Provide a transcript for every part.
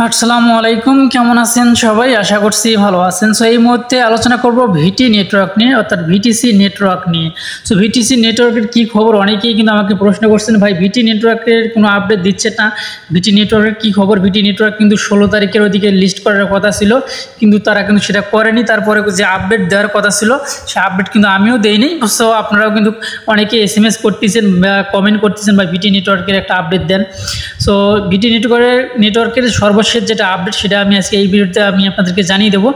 আসসালামু আলাইকুম, কেমন আছেন সবাই? আশা করছি ভালো আছেন। সো এই মুহূর্তে আলোচনা করব ভিটি নেটওয়ার্ক নিয়ে, অর্থাৎ ভিটিসি নেটওয়ার্ক নিয়ে। সো ভিটিসি নেটওয়ার্কের কি খবর? অনেকেই কিন্তু আমাকে প্রশ্ন করছেন, ভাই ভিটি নেটওয়ার্কের কোনো আপডেট দিচ্ছে না, ভিটি নেটওয়ার্কের কি খবর? ভিটি নেটওয়ার্ক কিন্তু 16 তারিখের ওদিকে লিস্ট করার কথা ছিল, কিন্তু তারা কিন্তু সেটা করেনি। তারপরে যে আপডেট দেওয়ার কথা ছিল সে আপডেট কিন্তু আমিও দেইনি। সো আপনারাও কিন্তু অনেকে SMS করতেছেন বা কমেন্ট করতেছেন, ভাই ভিটি নেটওয়ার্কের একটা আপডেট দেন। সো ভিটি নেটওয়ার্কের সর্বশেষ যেটা আপডেট সেটা আমি আজকে এই ভিডিওতে আমি আপনাদেরকে জানিয়ে দেবো।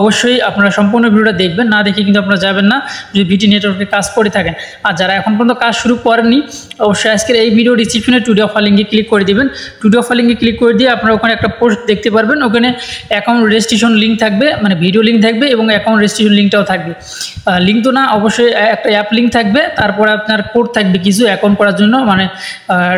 অবশ্যই আপনারা সম্পূর্ণ ভিডিওটা দেখবেন, না দেখে কিন্তু আপনারা যাবেন না যদি ভিটি নেটওয়ার্কে কাজ করে থাকেন। আর যারা এখন পর্যন্ত কাজ শুরু করেননি, অবশ্যই আজকের এই ভিডিও ডিসক্রিপশনে টুডে অফার লিঙ্কে ক্লিক করে দেবেন। টুডে অফার লিঙ্কে ক্লিক করে দিয়ে আপনারা ওখানে একটা পোস্ট দেখতে পারবেন, ওখানে অ্যাকাউন্ট রেজিস্ট্রেশন লিঙ্ক থাকবে, মানে ভিডিও লিঙ্ক থাকবে এবং অ্যাকাউন্ট রেজিস্ট্রেশন লিঙ্কটাও থাকবে। লিঙ্ক তো না, অবশ্যই একটা অ্যাপ লিঙ্ক থাকবে, তারপরে আপনার কোড থাকবে কিছু অ্যাকাউন্ট করার জন্য, মানে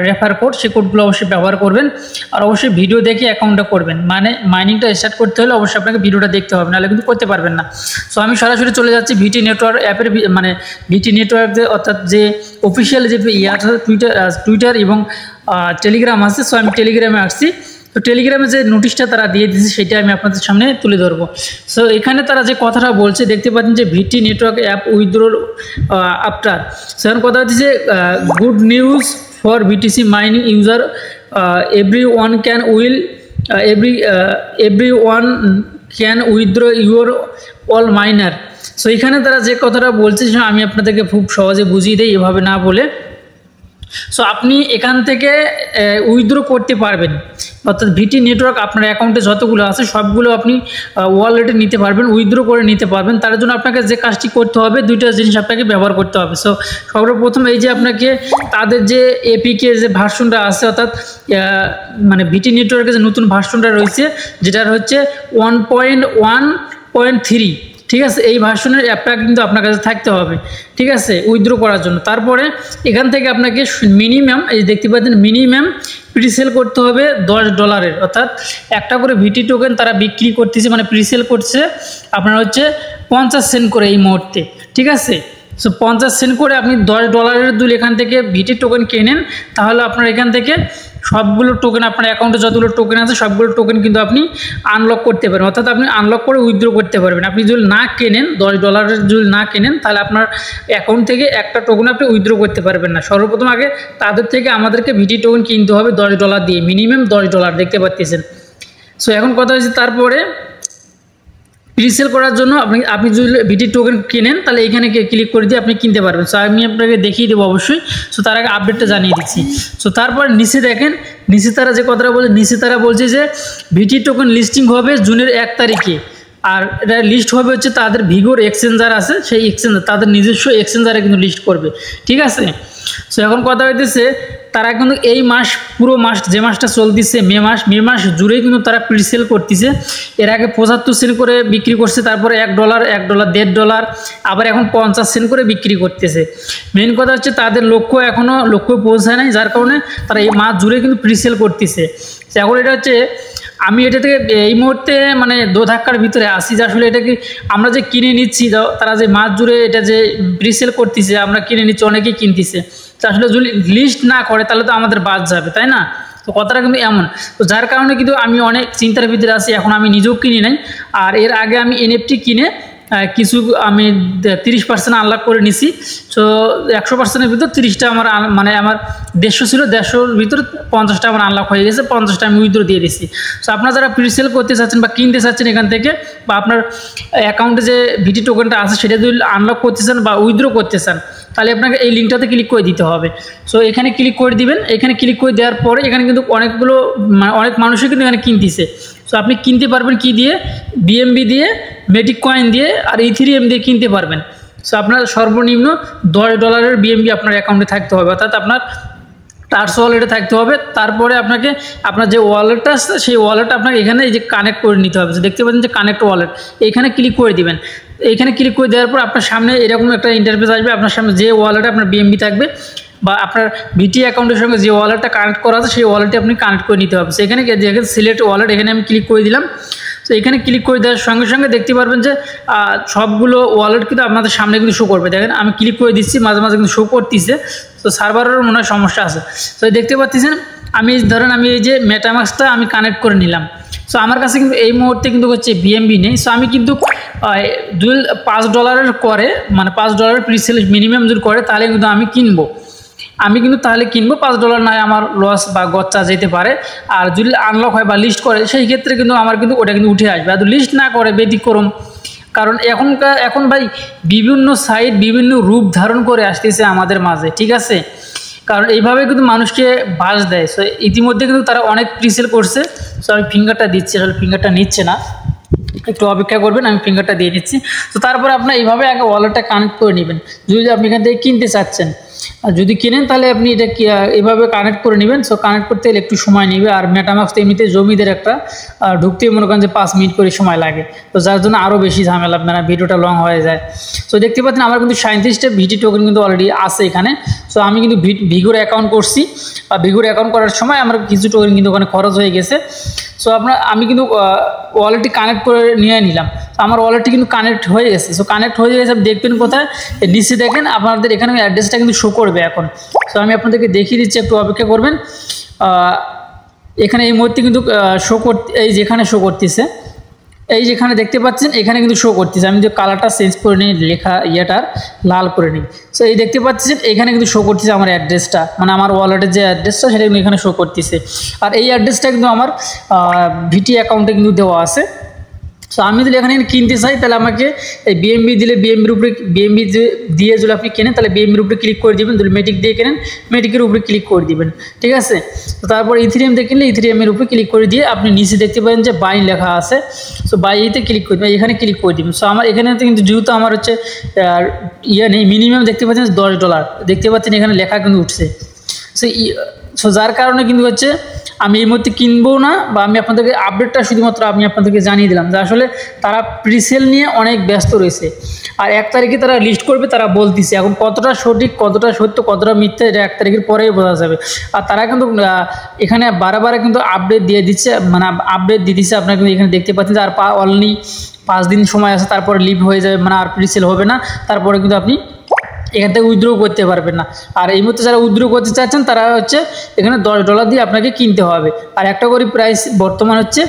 রেফার কোড, সেই কোডগুলো অবশ্যই ব্যবহার করবেন। আর অবশ্যই ভিডিও দেখে অ্যাকাউন্টটা করবেন, মানে মাইনিংটা স্টার্ট করতে হলে অবশ্যই আপনাকে ভিডিওটা দেখতে হবে, নাহলে কিন্তু করতে পারবেন না। সো আমি সরাসরি চলে যাচ্ছি ভিটি নেটওয়ার্ক অ্যাপের, মানে ভিটি নেটওয়ার্ক অর্থাৎ যে অফিসিয়াল যে টুইটার এবং টেলিগ্রাম আছে। সো আমি টেলিগ্রামে আসছি। তো টেলিগ্রামে যে নোটিশটা তারা দিয়ে দিয়েছে সেটা আমি আপনাদের সামনে তুলে ধরবো। সো এখানে তারা যে কথাটা বলছে দেখতে পাচ্ছেন যে ভিটি নেটওয়ার্ক অ্যাপ উইথড্রল আফটার। সেখানে কথা হচ্ছে good news for VTC mining user, everyone can withdraw your all miner। So এখানে তারা যে কথাটা বলছে আমি আপনাদেরকে খুব সহজে বুঝিয়ে দিই, এভাবে না বলে। সো আপনি এখান থেকে উইথড্র করতে পারবেন, অর্থাৎ ভিটি নেটওয়ার্ক আপনার অ্যাকাউন্টে যতগুলো আছে সবগুলো আপনি ওয়ালেটে নিতে পারবেন, উইথড্র করে নিতে পারবেন। তার জন্য আপনাকে যে কাজটি করতে হবে, দুইটা জিনিস আপনাকে ব্যবহার করতে হবে। সো সর্বপ্রথম এই যে আপনাকে তাদের যে এপিকে যে ভার্সনটা আছে, অর্থাৎ মানে ভিটি নেটওয়ার্কের যে নতুন ভার্সনটা রয়েছে যেটার হচ্ছে 1.1.3, ঠিক আছে, এই ভার্সনের অ্যাপটা কিন্তু আপনার কাছে থাকতে হবে, ঠিক আছে, উইথড্র করার জন্য। তারপরে এখান থেকে আপনাকে মিনিমাম, এই দেখতে পাচ্ছেন মিনিমাম প্রিসেল করতে হবে $10, অর্থাৎ একটা করে ভিটি টোকেন তারা বিক্রি করতেছে, মানে প্রিসেল করছে আপনার হচ্ছে 50 সেন্ট করে এই মুহূর্তে, ঠিক আছে। সো 50 সেন্ট করে আপনি $10 দুল এখান থেকে ভিটি টোকেন কেনেন, তাহলে আপনার এখান থেকে সবগুলো টোকেন আপনার অ্যাকাউন্টে যতগুলো টোকেন আছে সবগুলো টোকেন কিন্তু আপনি আনলক করতে পারবেন, অর্থাৎ আপনি আনলক করে উইথড্র করতে পারবেন। আপনি যদি না কেনেন, $10 যদি না কেনেন, তাহলে আপনার অ্যাকাউন্ট থেকে একটা টোকেন আপনি উইথড্র করতে পারবেন না। সর্বপ্রথম আগে তাদের থেকে আমাদেরকে ভিটি টোকেন কিনতে হবে $10 দিয়ে, মিনিমাম $10, দেখতে পাচ্ছেন। সো এখন কথা হচ্ছে তারপরে প্রিসেল করার জন্য আপনি যদি ভিটি টোকেন কেনেন তাহলে এখানে ক্লিক করে দিয়ে আপনি কিনতে পারবেন। সো আমি আপনাকে দেখিয়ে দেবো অবশ্যই। সো তার আগে আপডেটটা জানিয়ে দিচ্ছি। সো তারপর নিচে দেখেন, নিচে তারা যে কথাটা বলছে, নিচে তারা বলছে যে ভিটি টোকেন লিস্টিং হবে জুনের 1 তারিখে, আর এটা লিস্ট হবে হচ্ছে তাদের ভিগোর এক্সচেঞ্জার আছে, সেই এক্সচেঞ্জার তাদের নিজস্ব এক্সচেঞ্জারে কিন্তু লিস্ট করবে, ঠিক আছে। সো এখন কথা হইতেছে তারা কিন্তু এই মাস, পুরো মাস যে মাসটা চলতেছে মে মাস জুড়েই কিন্তু তারা প্রিসেল করতেছে। এর আগে 75 সেন্ট করে বিক্রি করছে, তারপরে $1, $1.50, আবার এখন 50 সেন্ট করে বিক্রি করতেছে। মেন কথা হচ্ছে তাদের লক্ষ্য পৌঁছায় নাই, যার কারণে তারা এই মাস জুড়ে কিন্তু প্রিসেল করতেছে। এখন এটা হচ্ছে আমি এটা থেকে এই মুহূর্তে মানে দোধাক্কার ভিতরে আসি যে আসলে এটা কি আমরা যে কিনে নিচ্ছি, তারা যে মাস জুড়ে এটা যে প্রিসেল করতেছে, আমরা কিনে নিচ্ছি, অনেকেই কিনতেছে, তো আসলে যদি লিস্ট না করে তাহলে তো আমাদের বাদ যাবে, তাই না? তো কথাটা কিন্তু এমন। তো যার কারণে কিন্তু আমি অনেক চিন্তার ভিতরে আছি, এখন আমি নিজেও কিনি নাই। আর এর আগে আমি NFT কিনে কিছু আমি 30% আনলক করে নিছি। সো 100%-এর ভিতর 30টা আমার, মানে আমার 150 ছিল, 150-র ভিতর 50টা আমার আনলক হয়ে গেছে, 50টা আমি উইথড্র দিয়ে দিচ্ছি। সো আপনারা যারা প্রিসেল করতে চাচ্ছেন বা কিনতে চাচ্ছেন এখান থেকে, বা আপনার অ্যাকাউন্টে যে ভিটি টোকেনটা আছে সেটা যদি আনলক করতে চান বা উইথড্র করতে চান, তাহলে আপনাকে এই লিঙ্কটাতে ক্লিক করে দিতে হবে। সো এখানে ক্লিক করে দিবেন। এখানে ক্লিক করে দেওয়ার পরে এখানে কিন্তু অনেক মানুষই কিন্তু এখানে কিনতেছে। সো আপনি কিনতে পারবেন কি দিয়ে? BNB দিয়ে, মেটিক কয়েন দিয়ে আর ইথেরিয়াম দিয়ে কিনতে পারবেন। সো আপনার সর্বনিম্ন $10 BNB আপনার অ্যাকাউন্টে থাকতে হবে, অর্থাৎ আপনার টার্স ওয়ালেটে থাকতে হবে। তারপরে আপনাকে আপনার যে ওয়ালেটটা আছে সেই ওয়ালেটটা আপনাকে এখানে এই যে কানেক্ট করে নিতে হবে। দেখতে পাচ্ছেন যে কানেক্ট ওয়ালেট, এখানে ক্লিক করে দিবেন। এখানে ক্লিক করে দেওয়ার পর আপনার সামনে এরকম একটা ইন্টারফেস আসবে। আপনার সামনে যে ওয়ালেটে আপনার BNB থাকবে বা আপনার ভিটি অ্যাকাউন্টের সঙ্গে যে ওয়ালেটটা কানেক্ট করা আছে সেই ওয়ালেটে আপনি কানেক্ট করে নিতে হবে। সেখানে দেখেন সিলেক্ট ওয়ালেট, এখানে আমি ক্লিক করে দিলাম। তো এখানে ক্লিক করে দেওয়ার সঙ্গে সঙ্গে দেখতে পারবেন যে সবগুলো ওয়ালেট কিন্তু আপনাদের সামনে কিন্তু শো করবে। দেখেন আমি ক্লিক করে দিচ্ছি, মাঝে মাঝে কিন্তু শো করতেছে। তো সার্ভারেরও মনে হয় সমস্যা আছে। তো দেখতে পাচ্ছেন আমি ধরেন আমি এই যে মেটামাক্সটা আমি কানেক্ট করে নিলাম। সো আমার কাছে কিন্তু এই মুহূর্তে কিন্তু হচ্ছে বিএমবি নেই। সো আমি কিন্তু $5 করে মানে $5 প্রিসেল মিনিমাম যদি করে তাহলে কিন্তু আমি কিনবো। তাহলে কিনবো, $5 নয় আমার লস বা গচ্চা যেতে পারে। আর যদি আনলক হয় বা লিস্ট করে সেই ক্ষেত্রে কিন্তু আমার কিন্তু ওটা কিন্তু উঠে আসবে। আর লিস্ট না করে ব্যতিক্রম, কারণ এখন ভাই বিভিন্ন সাইট বিভিন্ন রূপ ধারণ করে আসতেছে আমাদের মাঝে, ঠিক আছে। কারণ এইভাবে কিন্তু মানুষকে বাস দেয়। সো ইতিমধ্যে কিন্তু তারা অনেক প্রিসেল করছে। সো আমি ফিঙ্গারটা দিচ্ছি, আসলে ফিঙ্গারটা নিচ্ছে না, একটু অপেক্ষা করবেন, আমি ফিঙ্গারটা দিয়ে দিচ্ছি। তো তারপরে আপনার এইভাবে আগে ওয়ালেটটা কানেক্ট করে নেবেন যদি আপনি এখান থেকে কিনতে চাচ্ছেন। আর যদি কেনেন তাহলে আপনি এটা এভাবে কানেক্ট করে নেবেন। সো কানেক্ট করতে গেলে একটু সময় নেবে। আর মেটামাক্স তো এমনিতে জমিদের একটা ঢুকতে মনে করেন যে 5 মিনিট করে সময় লাগে, তো যার জন্য আরও বেশি ঝামেলা, মানে ভিডিওটা লং হয়ে যায়। সো দেখতে পাচ্ছেন আমার কিন্তু 37টা ভিটি টোকেন কিন্তু অলরেডি আছে এখানে। সো আমি কিন্তু ভিগোর অ্যাকাউন্ট করছি, বা ভিগোর অ্যাকাউন্ট করার সময় আমার কিছু টোকেন কিন্তু ওখানে খরচ হয়ে গেছে। সো আমি কিন্তু ওয়ালেটটি কানেক্ট করে নিয়ে নিলাম। আমার ওয়ালেটটি কিন্তু কানেক্ট হয়ে গেছে। সো কানেক্ট হয়ে গেছে, দেখবেন কোথায় নিচে দেখেন আপনাদের এখানে অ্যাড্রেসটা কিন্তু শো করবে এখন। সো আমি আপনাদেরকে দেখিয়ে দিচ্ছি, একটু অপেক্ষা করবেন। এখানে এই মুহূর্তে কিন্তু এই যেখানে শো করতেছে, এই যেখানে দেখতে পাচ্ছেন এখানে কিন্তু শো করতেছে। আমি যে কালারটা চেঞ্জ করে নিই, লেখা ইয়েটার লাল করে নিই। সো এই দেখতে পাচ্ছেন এখানে কিন্তু শো করতেছে আমার অ্যাড্রেসটা, মানে আমার ওয়ালেটের যে অ্যাড্রেসটা সেটা কিন্তু এখানে শো করতেছে। আর এই অ্যাড্রেসটা কিন্তু আমার ভিটি অ্যাকাউন্টে কিন্তু দেওয়া আছে। সো আমি যদি এখানে কিনতে চাই তাহলে আমাকে এই বিএমবি দিলে বিএমবির উপরে দিয়ে যদি আপনি কেনেন তাহলে বিএমবির উপরে ক্লিক করে দিবেন। যদি মেটিক দিয়ে কেনেন মেটিকের উপরে ক্লিক করে দিবেন, ঠিক আছে। তো তারপর ইথেরিয়াম দিয়ে কিনলে ইথেরিয়ামের উপরে ক্লিক করে দিয়ে আপনি নিচে দেখতে পাবেন যে বাই লেখা আছে। সো বাইতে ক্লিক করে দেবেন, এখানে ক্লিক করে দিবেন। সো আমার এখানে কিন্তু যেহেতু আমার হচ্ছে নেই, মিনিমাম দেখতে পাচ্ছেন $10 দেখতে পাচ্ছেন এখানে লেখা কিন্তু উঠছে। সো যার কারণে কিন্তু হচ্ছে আমি এই মুহূর্তে কিনবো না, বা আমি আপনাদেরকে আপডেটটা শুধুমাত্র আমি আপনাদেরকে জানিয়ে দিলাম যে আসলে তারা প্রিসেল নিয়ে অনেক ব্যস্ত রয়েছে। আর 1 তারিখে তারা লিস্ট করবে, তারা বলতেছে। এখন কতটা সঠিক, কতটা সত্য, কতটা মিথ্যা এটা 1 তারিখের পরেই বোঝা যাবে। আর তারা কিন্তু এখানে বারে কিন্তু আপডেট দিয়ে দিচ্ছে, মানে আপডেট দিয়ে দিচ্ছে। আপনারা কিন্তু এখানে দেখতে পাচ্ছেন যে আর অনলি 5 দিন সময় আছে, তারপরে লিভ হয়ে যাবে, মানে আর প্রিসেল হবে না। তারপরে কিন্তু আপনি এখান থেকে উইথড্র করতে পারবেন না। আর এই মুহূর্তে যারা উইথড্র করতে চাচ্ছেন তারা হচ্ছে এখানে $10 দিয়ে আপনাকে কিনতে হবে। আর একটা করে প্রাইস বর্তমান হচ্ছে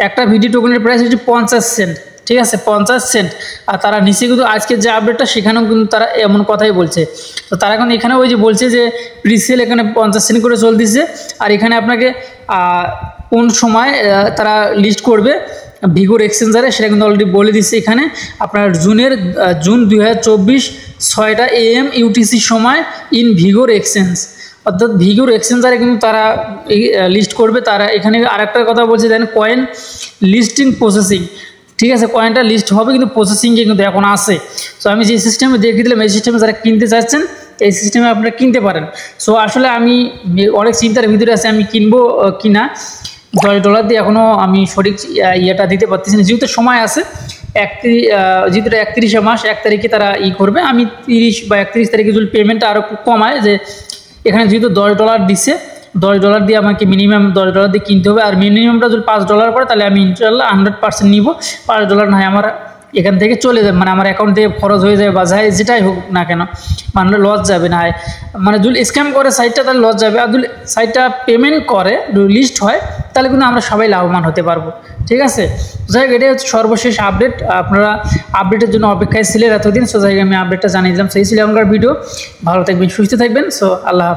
একটা ভিডিও টোকেনের প্রাইস হচ্ছে 50 সেন্ট, ঠিক আছে, 50 সেন্ট। আর তারা নিচে কিন্তু আজকে যে আপডেটটা সেখানেও কিন্তু তারা এমন কথাই বলছে। তো তারা এখন এখানে ওই যে বলছে যে প্রিসেল এখানে 50 সেন্ট করে চলতেছে। আর এখানে আপনাকে কোন সময় তারা লিস্ট করবে ভিগোর এক্সচেঞ্জারে সেটা কিন্তু অলরেডি বলে দিচ্ছে। এখানে আপনার জুন 2024 6টা AM UTC সময় ইন ভিগোর এক্সচেঞ্জ, অর্থাৎ ভিগোর এক্সচেঞ্জারে কিন্তু তারা লিস্ট করবে। তারা এখানে আরেকটা কথা বলছে দেন কয়েন লিস্টিং প্রসেসিং, ঠিক আছে, কয়েনটা লিস্ট হবে কিন্তু প্রসেসিংয়ে কিন্তু এখন আসে। সো আমি যে সিস্টেমে দেখিয়ে দিলাম এই সিস্টেমে যারা কিনতে চাচ্ছেন এই সিস্টেমে আপনারা কিনতে পারেন। সো আসলে আমি অনেক চিন্তার ভিতরে আছে আমি কিনবো কিনা। $10 দিয়ে এখনও আমি সঠিক ইয়েটা দিতে পারতেছি না, যেহেতু সময় আছে। যেহেতু 31 মাস 1 তারিখে তারা করবে। আমি 30 বা 31 তারিখে যদি পেমেন্টটা আরও কমায়, যে এখানে যেহেতু $10 দিচ্ছে, $10 দিয়ে আমাকে মিনিমাম $10 দিয়ে কিনতে হবে। আর মিনিমামটা যদি $5 করে তাহলে আমি ইনশাল্লাহ 100% নিব। $5 নয় আমার এখান থেকে চলে যাবে, মানে আমার অ্যাকাউন্ট থেকে খরচ হয়ে যাবে, বা যেটাই হোক না কেন, মানে লস যাবে না। মানে যদি স্ক্যাম করে সাইটটা তাহলে লস যাবে। আর যদি সাইটটা পেমেন্ট করে লিস্ট হয় তাহলে কিন্তু আমরা সবাই লাভবান হতে পারবো, ঠিক আছে। যাই হোক, এটাই হচ্ছে সর্বশেষ আপডেট। আপনারা আপডেটের জন্য অপেক্ষায় ছিলেন এতদিন। সো যাই আমি আপডেটটা জানিয়ে দিলাম। সেই ছিল এখনকার ভিডিও। ভালো থাকবেন, সুস্থ থাকবেন। সো আল্লাহ হাফেজ।